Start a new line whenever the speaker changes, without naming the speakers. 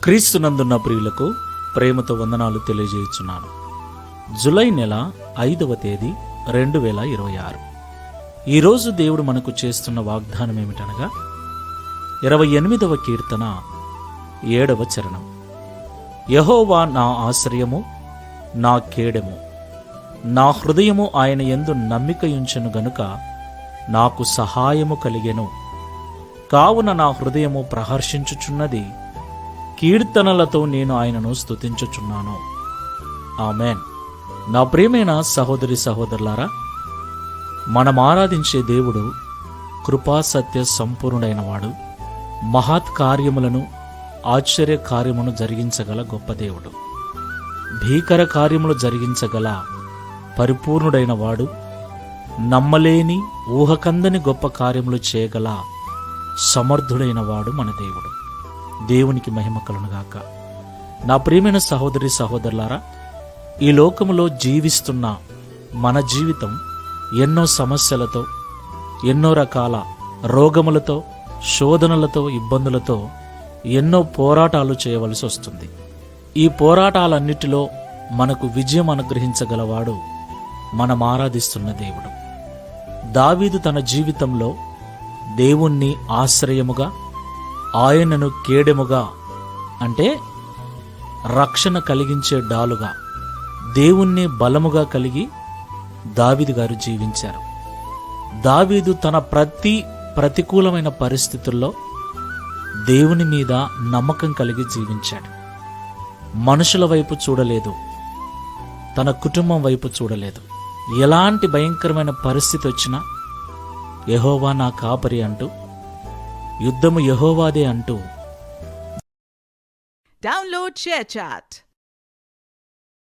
క్రీస్తునందున్న ప్రియులకు ప్రేమతో వందనాలు తెలియజేయుచున్నాను. జూలై నెల 5వ తేదీ 2026. ఈరోజు దేవుడు మనకు చేస్తున్న వాగ్దానం ఏమిటనగా 28వ కీర్తన 7వ చరణం. యెహోవా నా ఆశ్రయము, నా కేడెము, నా హృదయము ఆయన యందు నమ్మికయుంచెను గనుక నాకు సహాయము కలిగెను. కావున నా హృదయము ప్రహర్షించుచున్నది, కీర్తనలతో నేను ఆయనను స్తుతించుచున్నాను. ఆమెన్. నా ప్రియమైన సహోదరి సహోదరులారా, మనం ఆరాధించే దేవుడు కృపా సత్య సంపూర్ణుడైన వాడు, మహత్ కార్యములను ఆశ్చర్య కార్యమును జరిగించగల గొప్ప దేవుడు, భీకర కార్యములు జరిగించగల పరిపూర్ణుడైన వాడు, నమ్మలేని ఊహకందని గొప్ప కార్యములు చేయగల సమర్థుడైన వాడు మన దేవుడు. దేవునికి మహిమ కలుగునుగాక. నా ప్రియమైన సహోదరి సహోదరులారా, ఈ లోకములో జీవిస్తున్న మన జీవితం ఎన్నో సమస్యలతో, ఎన్నో రకాల రోగములతో, శోధనలతో, ఇబ్బందులతో ఎన్నో పోరాటాలు చేయవలసి వస్తుంది. ఈ పోరాటాలన్నిటిలో మనకు విజయం అనుగ్రహించగలవాడు మనం ఆరాధిస్తున్న దేవుడు. దావీదు తన జీవితంలో దేవుణ్ణి ఆశ్రయముగా, ఆయనను కేడెముగా, అంటే రక్షణ కలిగించే డాలుగా, దేవుణ్ణి బలముగా కలిగి దావీదు గారు జీవించారు. దావీదు తన ప్రతికూలమైన పరిస్థితుల్లో దేవుని మీద నమ్మకం కలిగి జీవించాడు. మనుషుల వైపు చూడలేదు, తన కుటుంబం వైపు చూడలేదు. ఎలాంటి భయంకరమైన పరిస్థితి వచ్చినా యెహోవా నా కాపరి అంటూ, యుద్ధము యెహోవాదే అంటూ
Download ShareChat.